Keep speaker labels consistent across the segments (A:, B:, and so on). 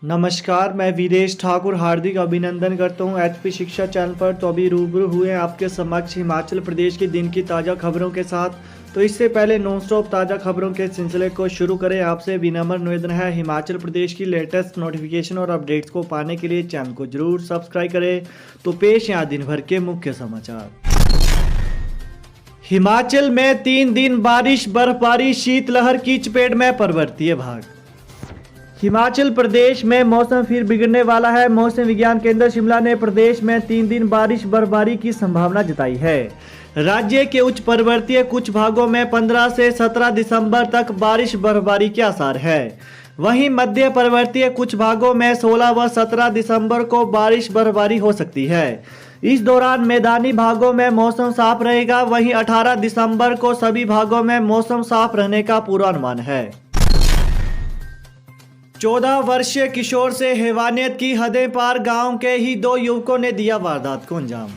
A: नमस्कार, मैं वीरेश ठाकुर हार्दिक अभिनंदन करता हूं एचपी शिक्षा चैनल पर। तो अभी रूबरू हुए हैं आपके समक्ष हिमाचल प्रदेश के दिन की ताज़ा खबरों के साथ। तो इससे पहले नॉन स्टॉप ताज़ा खबरों के सिलसिले को शुरू करें। आपसे विनम्र निवेदन है, हिमाचल प्रदेश की लेटेस्ट नोटिफिकेशन और अपडेट्स को पाने के लिए चैनल को जरूर सब्सक्राइब करें। तो पेश यहाँ दिन भर के मुख्य समाचार। हिमाचल में 3 दिन बारिश, बर्फबारी, शीतलहर की चपेट में पर्वतीय भाग। हिमाचल प्रदेश में मौसम फिर बिगड़ने वाला है। मौसम विज्ञान केंद्र शिमला ने प्रदेश में 3 दिन बारिश, बर्फबारी की संभावना जताई है। राज्य के उच्च पर्वतीय कुछ भागों में 15 से 17 दिसंबर तक बारिश, बर्फबारी के आसार है। वहीं मध्य पर्वतीय कुछ भागों में 16 व 17 दिसंबर को बारिश, बर्फबारी हो सकती है। इस दौरान मैदानी भागों में मौसम साफ रहेगा। वहीं 18 दिसंबर को सभी भागों में मौसम साफ रहने का पूर्वानुमान है। 14 वर्षीय किशोर से हैवानियत की हदें पार, गांव के ही 2 युवकों ने दिया वारदात को अंजाम।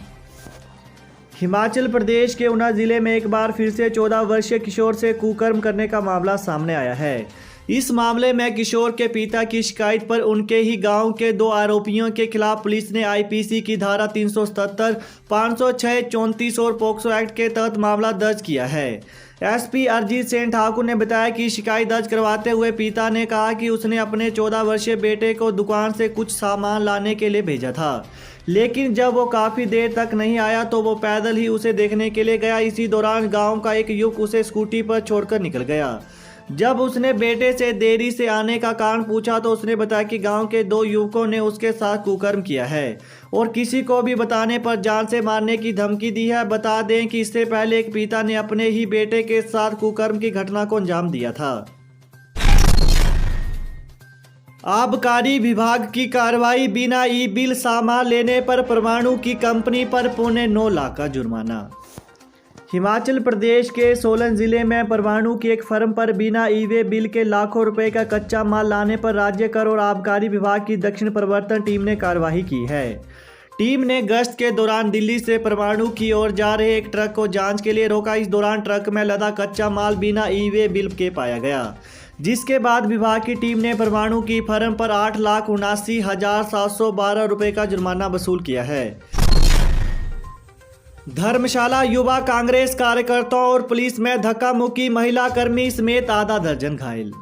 A: हिमाचल प्रदेश के ऊना जिले में एक बार फिर से 14 वर्षीय किशोर से कुकर्म करने का मामला सामने आया है। इस मामले में किशोर के पिता की शिकायत पर उनके ही गांव के 2 आरोपियों के खिलाफ पुलिस ने आईपीसी की धारा 377, 506, 34 और पोक्सो एक्ट के तहत मामला दर्ज किया है। एसपी अरजीत सेन ठाकुर ने बताया कि शिकायत दर्ज करवाते हुए पिता ने कहा कि उसने अपने 14 वर्षीय बेटे को दुकान से कुछ सामान लाने के लिए भेजा था, लेकिन जब वो काफ़ी देर तक नहीं आया तो वो पैदल ही उसे देखने के लिए गया। इसी दौरान गांव का एक युवक उसे स्कूटी पर छोड़कर निकल गया। जब उसने बेटे से देरी से आने का कारण पूछा तो उसने बताया कि गांव के 2 युवकों ने उसके साथ कुकर्म किया है और किसी को भी बताने पर जान से मारने की धमकी दी है। बता दें कि इससे पहले एक पिता ने अपने ही बेटे के साथ कुकर्म की घटना को अंजाम दिया था। आबकारी विभाग की कार्रवाई, बिना ई बिल सामान लेने पर परवाणु की कंपनी पर 9.25 लाख का जुर्माना। हिमाचल प्रदेश के सोलन जिले में परवाणु की एक फर्म पर बिना ई वे बिल के लाखों रुपए का कच्चा माल लाने पर राज्य कर और आबकारी विभाग की दक्षिण प्रवर्तन टीम ने कार्रवाई की है। टीम ने गश्त के दौरान दिल्ली से परवाणु की ओर जा रहे एक ट्रक को जांच के लिए रोका। इस दौरान ट्रक में लदा कच्चा माल बिना ई वे बिल के पाया गया, जिसके बाद विभाग की टीम ने परवाणु की फर्म पर 8,79,712 रुपए का जुर्माना वसूल किया है। धर्मशाला युवा कांग्रेस कार्यकर्ताओं और पुलिस में धक्का मुक्की, महिला कर्मी समेत आधा दर्जन घायल।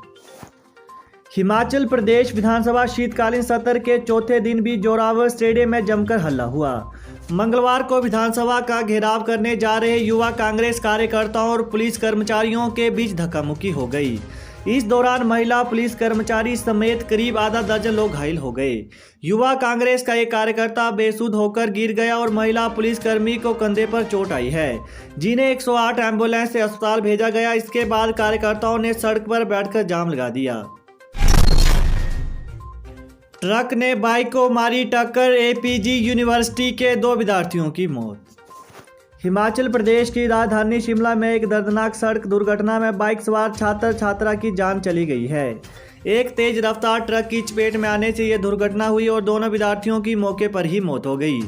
A: हिमाचल प्रदेश विधानसभा शीतकालीन सत्र के चौथे दिन भी जोरावर स्टेडियम में जमकर हल्ला हुआ। मंगलवार को विधानसभा का घेराव करने जा रहे युवा कांग्रेस कार्यकर्ताओं और पुलिस कर्मचारियों के बीच धक्का मुक्की हो गई। इस दौरान महिला पुलिस कर्मचारी समेत करीब आधा दर्जन लोग घायल हो गए। युवा कांग्रेस का एक कार्यकर्ता बेसुध होकर गिर गया और महिला पुलिस कर्मी को कंधे पर चोट आई है, जिन्हें 108 एम्बुलेंस से अस्पताल भेजा गया। इसके बाद कार्यकर्ताओं ने सड़क पर बैठकर जाम लगा दिया। ट्रक ने बाइक को मारी टक्कर, एपीजी यूनिवर्सिटी के 2 विद्यार्थियों की मौत। हिमाचल प्रदेश की राजधानी शिमला में एक दर्दनाक सड़क दुर्घटना में बाइक सवार छात्र छात्रा की जान चली गई है। एक तेज रफ्तार ट्रक की चपेट में आने से यह दुर्घटना हुई और दोनों विद्यार्थियों की मौके पर ही मौत हो गई।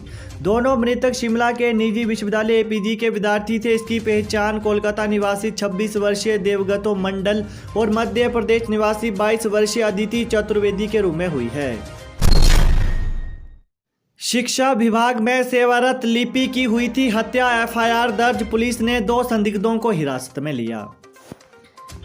A: दोनों मृतक शिमला के निजी विश्वविद्यालय एपीजी के विद्यार्थी थे। इसकी पहचान कोलकाता निवासी 26 वर्षीय देवगतो मंडल और मध्य प्रदेश निवासी 22 वर्षीय अदिति चतुर्वेदी के रूप में हुई है। शिक्षा विभाग में सेवारत लिपि की हुई थी हत्या, एफआईआर दर्ज, पुलिस ने 2 संदिग्धों को हिरासत में लिया।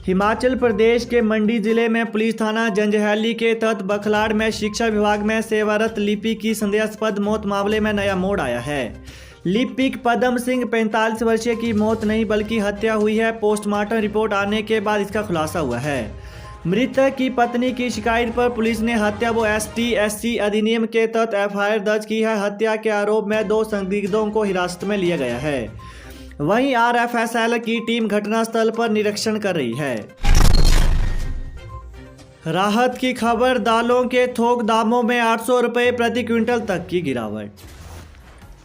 A: हिमाचल प्रदेश के मंडी जिले में पुलिस थाना जंजैहली के तहत बखलाड़ में शिक्षा विभाग में सेवारत लिपि की संदेहास्पद मौत मामले में नया मोड़ आया है। लिपिक पदम सिंह 45 वर्षीय की मौत नहीं बल्कि हत्या हुई है। पोस्टमार्टम रिपोर्ट आने के बाद इसका खुलासा हुआ है। मृतक की पत्नी की शिकायत पर पुलिस ने हत्या व ST/SC अधिनियम के तहत एफआईआर दर्ज की है। हत्या के आरोप में 2 संदिग्धों को हिरासत में लिया गया है। वहीं RFSL की टीम घटनास्थल पर निरीक्षण कर रही है। राहत की खबर, दालों के थोक दामों में 800 रुपये प्रति क्विंटल तक की गिरावट।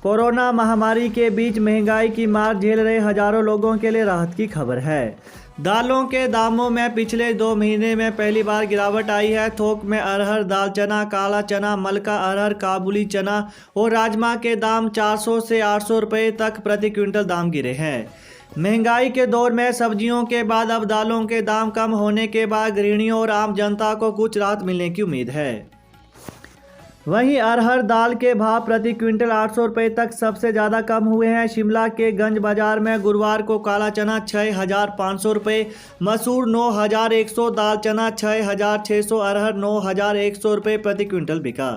A: कोरोना महामारी के बीच महंगाई की मार झेल रहे हजारों लोगों के लिए राहत की खबर है। दालों के दामों में पिछले 2 महीने में पहली बार गिरावट आई है। थोक में अरहर, दाल चना, काला चना, मलका अरहर, काबुली चना और राजमा के दाम 400 से 800 रुपये तक प्रति क्विंटल दाम गिरे हैं। महंगाई के दौर में सब्जियों के बाद अब दालों के दाम कम होने के बाद गृहिणियों और आम जनता को कुछ राहत मिलने की उम्मीद है। वहीं अरहर दाल के भाव प्रति क्विंटल 800 रुपये तक सबसे ज़्यादा कम हुए हैं। शिमला के गंज बाजार में गुरुवार को काला चना 6,500 रुपये, मसूर 9,100, दाल चना 6,600, अरहर 9,100 रुपये प्रति क्विंटल बिका।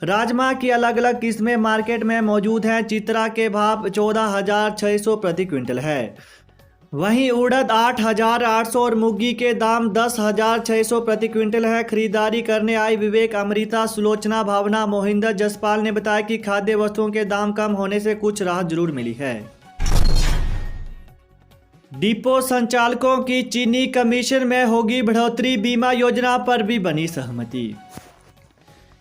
A: राजमा की अलग अलग किस्में मार्केट में मौजूद हैं। चित्रा के भाव 14,600 प्रति क्विंटल है। वहीं उड़द 8,800 और मुर्गी के दाम 10,600 प्रति क्विंटल है। खरीदारी करने आई विवेक, अमृता, सुलोचना, भावना, मोहिंदर, जसपाल ने बताया कि खाद्य वस्तुओं के दाम कम होने से कुछ राहत जरूर मिली है। डिपो संचालकों की चीनी कमीशन में होगी बढ़ोतरी, बीमा योजना पर भी बनी सहमति।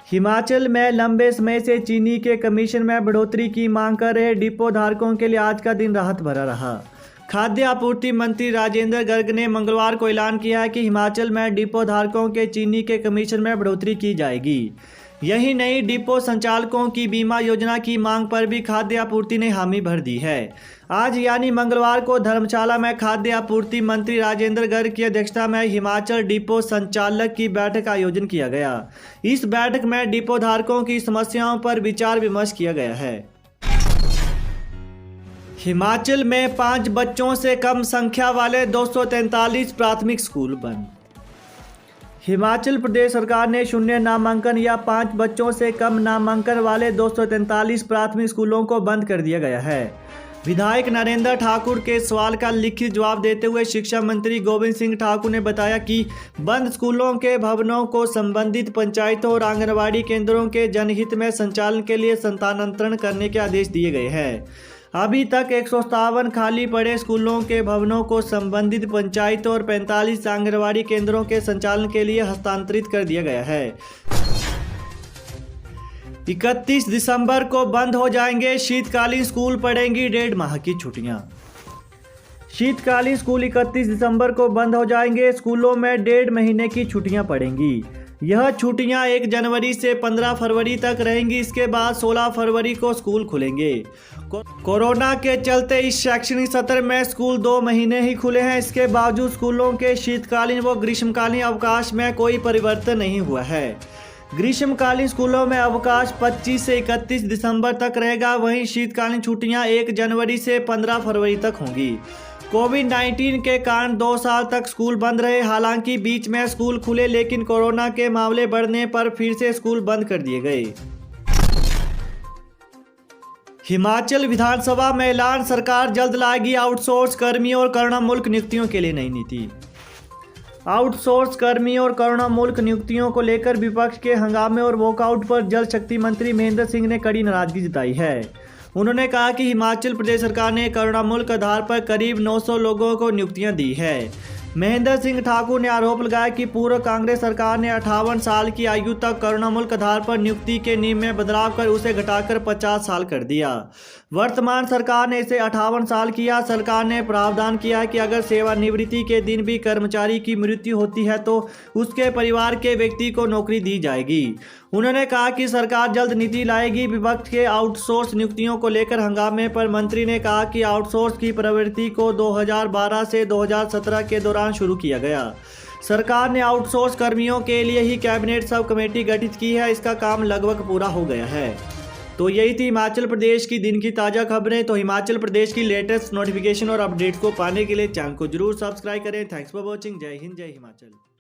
A: हिमाचल में लंबे समय से चीनी के कमीशन में बढ़ोतरी की मांग कर रहे डिपो धारकों के लिए आज का दिन राहत भरा रहा। खाद्य आपूर्ति मंत्री राजेंद्र गर्ग ने मंगलवार को ऐलान किया है कि हिमाचल में डिपो धारकों के चीनी के कमीशन में बढ़ोतरी की जाएगी। यही नहीं, डिपो संचालकों की बीमा योजना की मांग पर भी खाद्य आपूर्ति ने हामी भर दी है। आज यानी मंगलवार को धर्मशाला में खाद्य आपूर्ति मंत्री राजेंद्र गर्ग की अध्यक्षता में हिमाचल डिपो संचालक की बैठक का आयोजन किया गया। इस बैठक में डिपो धारकों की समस्याओं पर विचार विमर्श किया गया है। हिमाचल में 5 बच्चों से कम संख्या वाले 243 प्राथमिक स्कूल बंद। हिमाचल प्रदेश सरकार ने शून्य नामांकन या 5 बच्चों से कम नामांकन वाले 243 प्राथमिक स्कूलों को बंद कर दिया गया है। विधायक नरेंद्र ठाकुर के सवाल का लिखित जवाब देते हुए शिक्षा मंत्री गोविंद सिंह ठाकुर ने बताया कि बंद स्कूलों के भवनों को संबंधित पंचायतों और आंगनबाड़ी केंद्रों के जनहित में संचालन के लिए स्थानांतरण करने के आदेश दिए गए हैं। अभी तक 157 खाली पड़े स्कूलों के भवनों को संबंधित पंचायतों और 45 आंगनबाड़ी केंद्रों के संचालन के लिए हस्तांतरित कर दिया गया है। 31 दिसंबर को बंद हो जाएंगे शीतकालीन स्कूल, पड़ेंगी 1.5 माह की छुट्टियां। शीतकालीन स्कूल 31 दिसंबर को बंद हो जाएंगे। स्कूलों में 1.5 महीने की छुट्टियां पड़ेंगी। यह छुट्टियां 1 जनवरी से 15 फरवरी तक रहेंगी। इसके बाद 16 फरवरी को स्कूल खुलेंगे। कोरोना के चलते इस शैक्षणिक सत्र में स्कूल 2 महीने ही खुले हैं। इसके बावजूद स्कूलों के शीतकालीन व ग्रीष्मकालीन अवकाश में कोई परिवर्तन नहीं हुआ है। ग्रीष्मकालीन स्कूलों में अवकाश 25 से 31 दिसंबर तक रहेगा। वहीं शीतकालीन छुट्टियां 1 जनवरी से 15 फरवरी तक होंगी। कोविड-19 के कारण 2 साल तक स्कूल बंद रहे। हालांकि बीच में स्कूल खुले, लेकिन कोरोना के मामले बढ़ने पर फिर से स्कूल बंद कर दिए गए। हिमाचल विधानसभा में ऐलान, सरकार जल्द लाएगी आउटसोर्स कर्मियों और कोरोना मुल्क नियुक्तियों के लिए नई नीति। आउटसोर्स कर्मियों और कोरोना मुल्क नियुक्तियों को लेकर विपक्ष के हंगामे और वॉकआउट पर जल शक्ति मंत्री महेंद्र सिंह ने कड़ी नाराजगी जताई है। उन्होंने कहा कि हिमाचल प्रदेश सरकार ने कोरोना मुल्क आधार पर करीब 900 लोगों को नियुक्तियां दी है। महेंद्र सिंह ठाकुर ने आरोप लगाया कि पूर्व कांग्रेस सरकार ने 58 साल की आयु तक कोरोना मुल्क आधार पर नियुक्ति के नियम में बदलाव कर उसे घटाकर 50 साल कर दिया। वर्तमान सरकार ने इसे 58 साल किया। सरकार ने प्रावधान किया कि अगर सेवानिवृत्ति के दिन भी कर्मचारी की मृत्यु होती है तो उसके परिवार के व्यक्ति को नौकरी दी जाएगी। उन्होंने कहा कि सरकार जल्द नीति लाएगी। विपक्ष के आउटसोर्स नियुक्तियों को लेकर हंगामे पर मंत्री ने कहा कि आउटसोर्स की प्रवृत्ति को 2012 से 2017 के दौरान शुरू किया गया। सरकार ने आउटसोर्स कर्मियों के लिए ही कैबिनेट सब कमेटी गठित की है। इसका काम लगभग पूरा हो गया है। तो यही थी हिमाचल प्रदेश की दिन की ताज़ा खबरें। तो हिमाचल प्रदेश की लेटेस्ट नोटिफिकेशन और अपडेट्स को पाने के लिए चैनल को जरूर सब्सक्राइब करें। Thanks for watching. जय हिंद, जय हिमाचल।